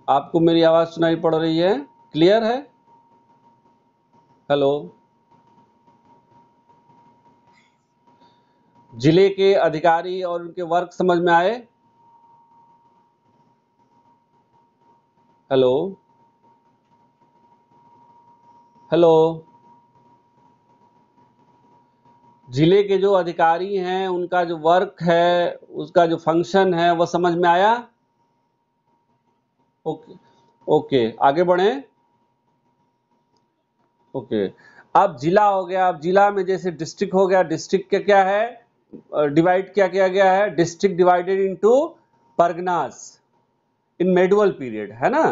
आपको मेरी आवाज सुनाई पड़ रही है? क्लियर है? हेलो, जिले के अधिकारी और उनके वर्ग समझ में आए? हेलो हेलो, जिले के जो अधिकारी हैं उनका जो वर्क है, उसका जो फंक्शन है, वह समझ में आया? ओके ओके, आगे बढ़े। ओके, अब जिला हो गया। अब जिला में जैसे डिस्ट्रिक्ट हो गया, डिस्ट्रिक्ट का क्या है, डिवाइड क्या किया गया है, डिस्ट्रिक्ट डिवाइडेड इनटू परगनास इन मेडुअल पीरियड, है ना।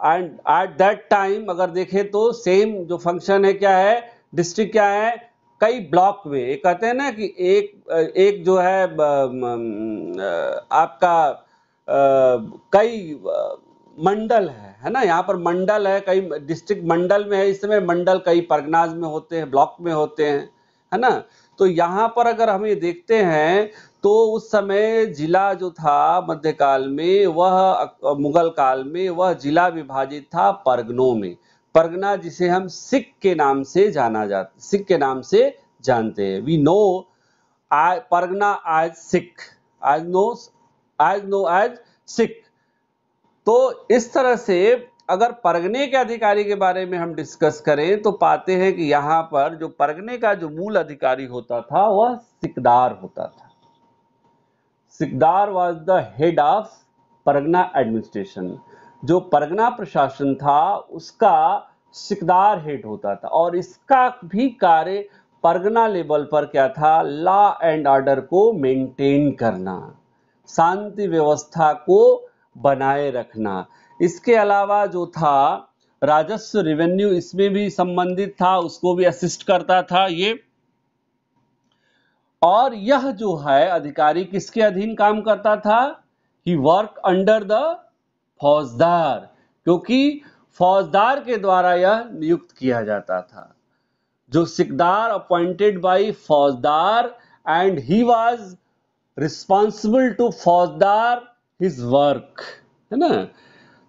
एंड एट दैट टाइम अगर देखें तो सेम जो फंक्शन है क्या है, डिस्ट्रिक्ट क्या है, कई ब्लॉक में, एक कहते हैं ना कि एक जो है आपका कई मंडल है ना, यहाँ पर मंडल है, कई डिस्ट्रिक्ट मंडल में है, इस समय मंडल कई परगनाज में होते हैं, ब्लॉक में होते हैं, है ना। तो यहाँ पर अगर हम ये देखते हैं तो उस समय जिला जो था मध्यकाल में, वह मुगल काल में वह जिला विभाजित था परगनों में। परगना जिसे हम सिख के नाम से जाना जाता, सिख के नाम से जानते हैं, we know pargana as shiq, as shiq. तो इस तरह से अगर परगने के अधिकारी के बारे में हम डिस्कस करें तो पाते हैं कि यहाँ पर जो परगने का जो मूल अधिकारी होता था वह सिकदार होता था। Sikdar was the head of pargana administration. जो परगना प्रशासन था उसका सिकदार हेड होता था, और इसका भी कार्य परगना लेवल पर क्या था, लॉ एंड ऑर्डर को मेंटेन करना, शांति व्यवस्था को बनाए रखना। इसके अलावा जो था राजस्व रेवेन्यू, इसमें भी संबंधित था, उसको भी असिस्ट करता था ये। और यह जो है अधिकारी किसके अधीन काम करता था, ही वर्क अंडर द फौजदार, क्योंकि फौजदार के द्वारा यह नियुक्त किया जाता था। जो sikdar appointed by faujdar and he was responsible to faujdar his work, है ना।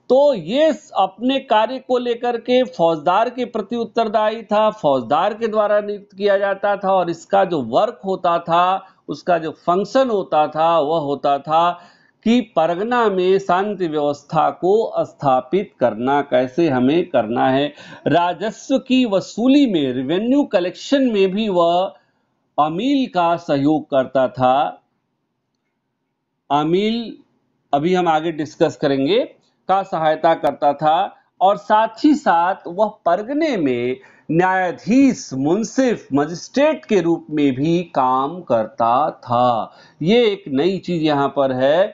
तो ये अपने कार्य को लेकर के फौजदार के प्रति उत्तरदायी था, फौजदार के द्वारा नियुक्त किया जाता था, और इसका जो वर्क होता था, उसका जो फंक्शन होता था, वह होता था कि परगना में शांति व्यवस्था को स्थापित करना, कैसे हमें करना है। राजस्व की वसूली में, रेवेन्यू कलेक्शन में भी वह अमील का सहयोग करता था। अमील अभी हम आगे डिस्कस करेंगे, का सहायता करता था। और साथ ही साथ वह परगने में न्यायाधीश, मुंसिफ, मजिस्ट्रेट के रूप में भी काम करता था। ये एक नई चीज यहाँ पर है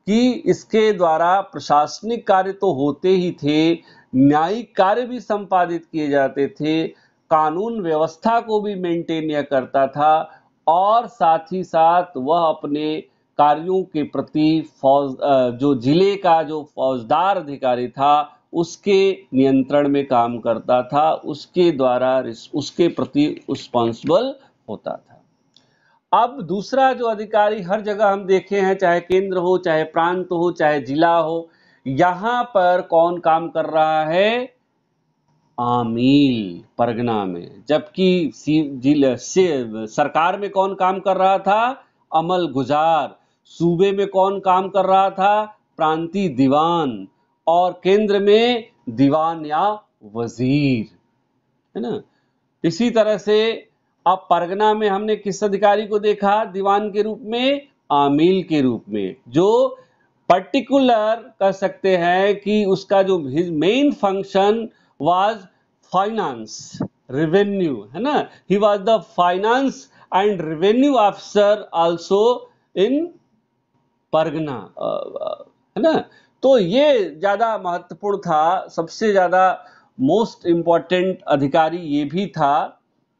कि इसके द्वारा प्रशासनिक कार्य तो होते ही थे, न्यायिक कार्य भी संपादित किए जाते थे, कानून व्यवस्था को भी मेंटेन यह करता था, और साथ ही साथ वह अपने कार्यों के प्रति जो जिले का जो फौजदार अधिकारी था उसके नियंत्रण में काम करता था, उसके द्वारा उसके प्रति रिस्पॉन्सिबल होता था। अब दूसरा जो अधिकारी हर जगह हम देखे हैं, चाहे केंद्र हो, चाहे प्रांत हो, चाहे जिला हो, यहां पर कौन काम कर रहा है, आमील परगना में। जबकि सरकार में कौन काम कर रहा था, अमल गुजार। सूबे में कौन काम कर रहा था, प्रांतीय दीवान। और केंद्र में दीवान या वजीर, है ना। इसी तरह से अब परगना में हमने किस अधिकारी को देखा दीवान के रूप में, आमील के रूप में, जो पर्टिकुलर कह सकते हैं कि उसका जो main function was finance, revenue, है ना, ही was the finance and revenue officer also in Pargana, है ना। तो ये ज्यादा महत्वपूर्ण था, सबसे ज्यादा मोस्ट इम्पोर्टेंट अधिकारी ये भी था।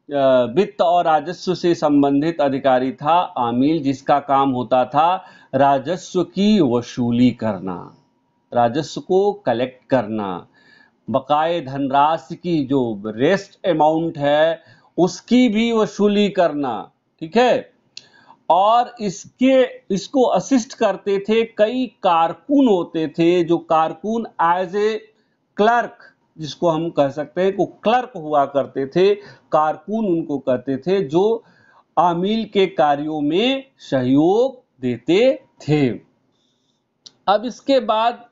वित्त और राजस्व से संबंधित अधिकारी था आमील, जिसका काम होता था राजस्व की वसूली करना, राजस्व को कलेक्ट करना, बकाये धनराशि की जो रेस्ट अमाउंट है उसकी भी वसूली करना, ठीक है। और इसको असिस्ट करते थे कई कारकुन होते थे, जो कारकुन एज ए क्लर्क, जिसको हम कह सकते हैं को क्लर्क हुआ करते थे, कारकुन उनको कहते थे, जो आमील के कार्यों में सहयोग देते थे। अब इसके बाद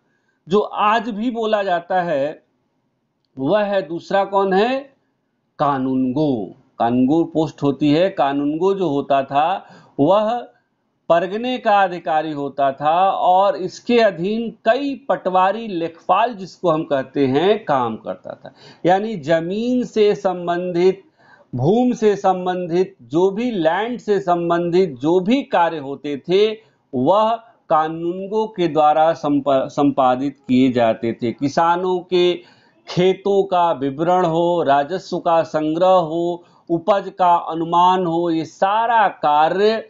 जो आज भी बोला जाता है वह है दूसरा, कौन है, कानूनगो। कानूनगो पोस्ट होती है। कानूनगो जो होता था वह परगने का अधिकारी होता था और इसके अधीन कई पटवारी लेखपाल, जिसको हम कहते हैं, काम करता था। यानी जमीन से संबंधित, भूमि से संबंधित, जो भी लैंड से संबंधित जो भी कार्य होते थे वह कानूनगो के द्वारा संपादित किए जाते थे। किसानों के खेतों का विवरण हो, राजस्व का संग्रह हो, उपज का अनुमान हो, ये सारा कार्य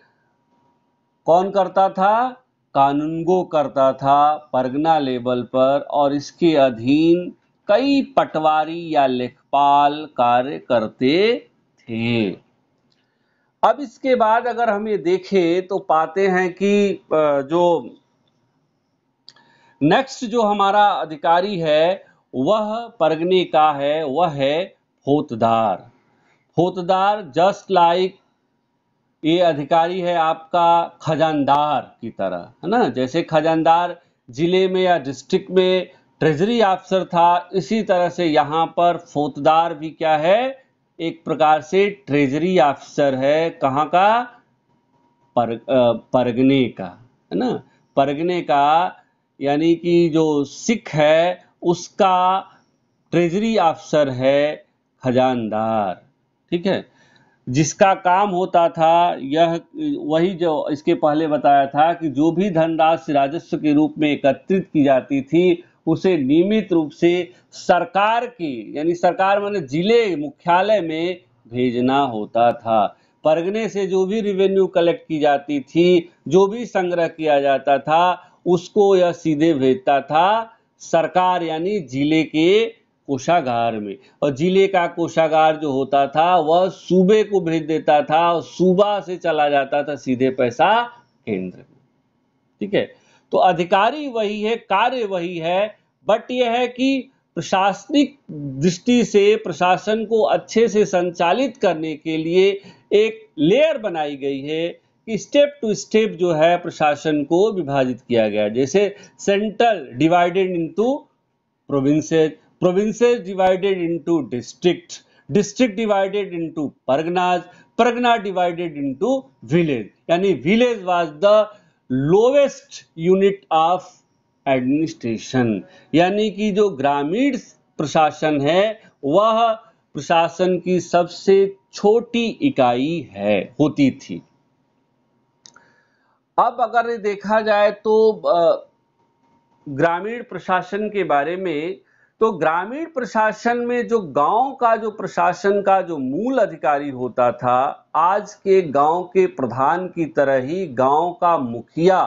कौन करता था, कानूनगो करता था परगना लेवल पर, और इसके अधीन कई पटवारी या लेखपाल कार्य करते थे। अब इसके बाद अगर हम ये देखें तो पाते हैं कि जो नेक्स्ट जो हमारा अधिकारी है वह परगने का है, वह है फौजदार। फौजदार जस्ट लाइक ये अधिकारी है आपका खजानदार की तरह, है ना। जैसे खजानदार जिले में या डिस्ट्रिक्ट में ट्रेजरी अफसर था, इसी तरह से यहाँ पर फौजदार भी क्या है, एक प्रकार से ट्रेजरी अफसर है। कहाँ का, परगने का, है ना। परगने का यानी कि जो सिख है उसका ट्रेजरी अफसर है खजानदार, ठीक है, जिसका काम होता था यह वही जो इसके पहले बताया था कि जो भी धनराशि राजस्व के रूप में एकत्रित की जाती थी उसे नियमित रूप से सरकार की, यानी सरकार माने जिले मुख्यालय में भेजना होता था। परगने से जो भी रेवेन्यू कलेक्ट की जाती थी, जो भी संग्रह किया जाता था, उसको यह सीधे भेजता था सरकार यानी जिले के कोषागार में, और जिले का कोषागार जो होता था वह सूबे को भेज देता था और सूबा से चला जाता था सीधे पैसा केंद्र में, ठीक है। तो अधिकारी वही है, कार्य वही है, बट यह है कि प्रशासनिक दृष्टि से प्रशासन को अच्छे से संचालित करने के लिए एक लेयर बनाई गई है कि स्टेप टू स्टेप जो है प्रशासन को विभाजित किया गया। जैसे central divided into provinces, provinces divided into district, district divided into parganas, pargana divided into village, यानी village was the lowest unit of administration, यानी कि जो ग्रामीण प्रशासन है वह प्रशासन की सबसे छोटी इकाई है, होती थी। अब अगर देखा जाए तो ग्रामीण प्रशासन के बारे में, तो ग्रामीण प्रशासन में जो गांव का जो प्रशासन का जो मूल अधिकारी होता था, आज के गांव के प्रधान की तरह ही गांव का मुखिया,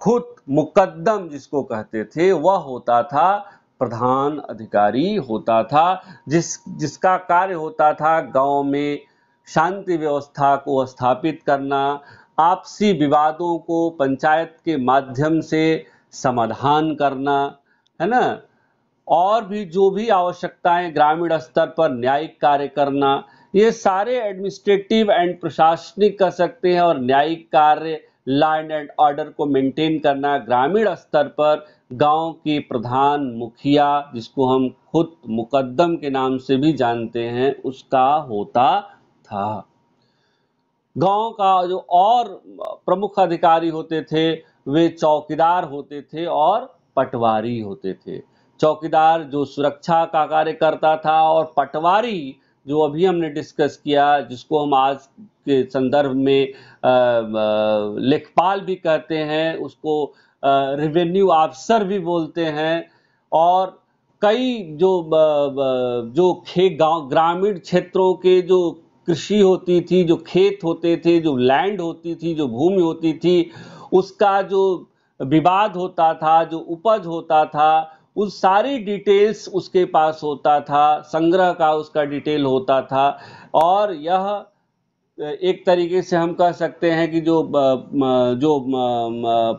खुद मुकद्दम जिसको कहते थे, वह होता था प्रधान अधिकारी होता था, जिसका कार्य होता था गांव में शांति व्यवस्था को स्थापित करना, आपसी विवादों को पंचायत के माध्यम से समाधान करना, है ना, और भी जो भी आवश्यकताएं ग्रामीण स्तर पर न्यायिक कार्य करना, ये सारे एडमिनिस्ट्रेटिव एंड प्रशासनिक कर सकते हैं और न्यायिक कार्य लॉ एंड ऑर्डर को मेंटेन करना ग्रामीण स्तर पर गांव के प्रधान मुखिया, जिसको हम खुद मुकद्दम के नाम से भी जानते हैं, उसका होता था। गांव का जो और प्रमुख अधिकारी होते थे वे चौकीदार होते थे और पटवारी होते थे। चौकीदार जो सुरक्षा का कार्य करता था, और पटवारी जो अभी हमने डिस्कस किया, जिसको हम आज के संदर्भ में लेखपाल भी कहते हैं, उसको रेवेन्यू ऑफिसर भी बोलते हैं। और कई जो गांव ग्रामीण क्षेत्रों के जो कृषि होती थी, जो खेत होते थे, जो लैंड होती थी, जो भूमि होती थी, उसका जो विवाद होता था, जो उपज होता था, उस सारी डिटेल्स उसके पास होता था, संग्रह का उसका डिटेल होता था। और यह एक तरीके से हम कह सकते हैं कि जो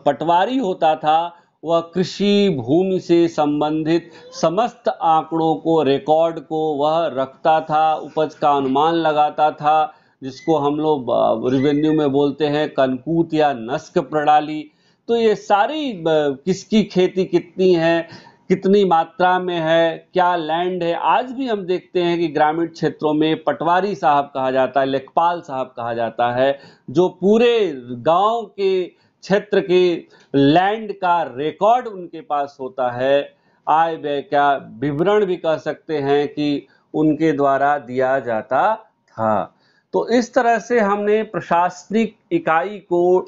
पटवारी होता था, वह कृषि भूमि से संबंधित समस्त आंकड़ों को, रिकॉर्ड को वह रखता था, उपज का अनुमान लगाता था, जिसको हम लोग रेवेन्यू में बोलते हैं कनकूत या नस्क प्रणाली। तो ये सारी किसकी खेती कितनी है, कितनी मात्रा में है, क्या लैंड है, आज भी हम देखते हैं कि ग्रामीण क्षेत्रों में पटवारी साहब कहा जाता है, लेखपाल साहब कहा जाता है, जो पूरे गांव के क्षेत्र के लैंड का रिकॉर्ड उनके पास होता है। आय व्यय का विवरण भी कह सकते हैं कि उनके द्वारा दिया जाता था। तो इस तरह से हमने प्रशासनिक इकाई को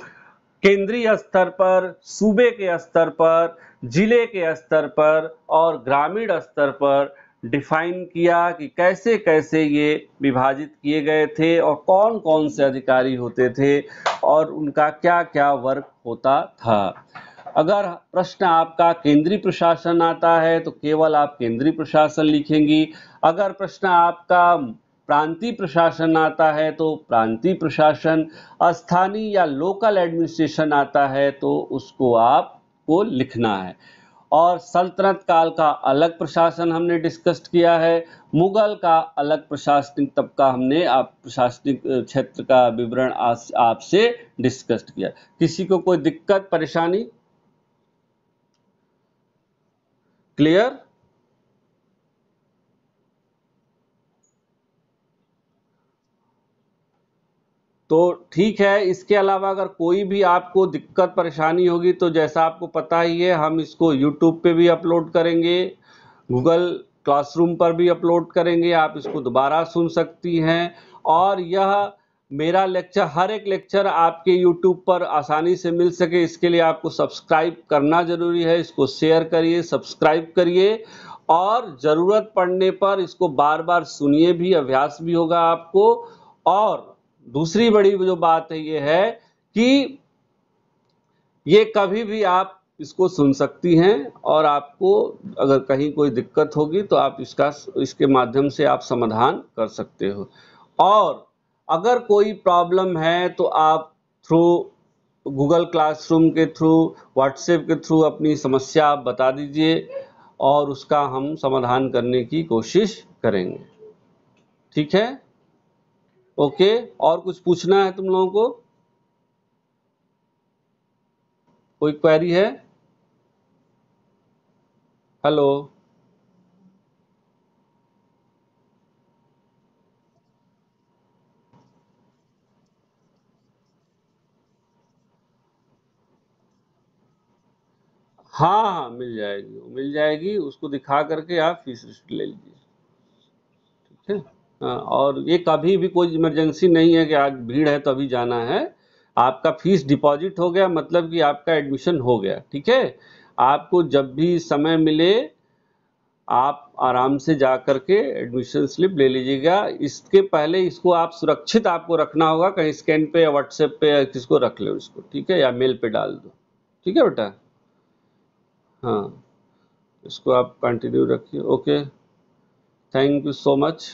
केंद्रीय स्तर पर, सूबे के स्तर पर, जिले के स्तर पर और ग्रामीण स्तर पर डिफाइन किया कि कैसे कैसे ये विभाजित किए गए थे और कौन कौन से अधिकारी होते थे और उनका क्या क्या वर्क होता था। अगर प्रश्न आपका केंद्रीय प्रशासन आता है तो केवल आप केंद्रीय प्रशासन लिखेंगी। अगर प्रश्न आपका प्रांतीय प्रशासन आता है तो प्रांतीय प्रशासन, स्थानीय या लोकल एडमिनिस्ट्रेशन आता है तो उसको आपको लिखना है। और सल्तनत काल का अलग प्रशासन हमने डिस्कस किया है, मुगल का अलग प्रशासनिक तबका हमने प्रशासनिक क्षेत्र का विवरण आपसे डिस्कस किया। किसी को कोई दिक्कत परेशानी? क्लियर? तो ठीक है। इसके अलावा अगर कोई भी आपको दिक्कत परेशानी होगी तो जैसा आपको पता ही है, हम इसको यूट्यूब पे भी अपलोड करेंगे, गूगल क्लासरूम पर भी अपलोड करेंगे, आप इसको दोबारा सुन सकती हैं। और यह मेरा लेक्चर, हर एक लेक्चर आपके यूट्यूब पर आसानी से मिल सके, इसके लिए आपको सब्सक्राइब करना जरूरी है। इसको शेयर करिए, सब्सक्राइब करिए और ज़रूरत पड़ने पर इसको बार बार सुनिए भी, अभ्यास भी होगा आपको। और दूसरी बड़ी जो बात है ये है कि ये कभी भी आप इसको सुन सकती हैं और आपको अगर कहीं कोई दिक्कत होगी तो आप इसके माध्यम से आप समाधान कर सकते हो। और अगर कोई प्रॉब्लम है तो आप थ्रू गूगल क्लासरूम के थ्रू, व्हाट्सएप के थ्रू अपनी समस्या आप बता दीजिए और उसका हम समाधान करने की कोशिश करेंगे। ठीक है? ओके। और कुछ पूछना है तुम लोगों को? कोई क्वेरी है? हेलो? हाँ हाँ, मिल जाएगी, मिल जाएगी। उसको दिखा करके आप फीस ले लीजिए। ठीक है? हाँ, और ये कभी भी कोई इमरजेंसी नहीं है कि आज भीड़ है तो अभी जाना है। आपका फीस डिपॉजिट हो गया मतलब कि आपका एडमिशन हो गया। ठीक है? आपको जब भी समय मिले आप आराम से जा करके एडमिशन स्लिप ले लीजिएगा। इसके पहले इसको आप सुरक्षित आपको रखना होगा, कहीं स्कैन पे या व्हाट्सएप पे या किसको रख लो इसको। ठीक है? या मेल पे डाल दो। ठीक है बेटा? हाँ, इसको आप कंटिन्यू रखिए। Okay, thank you so much.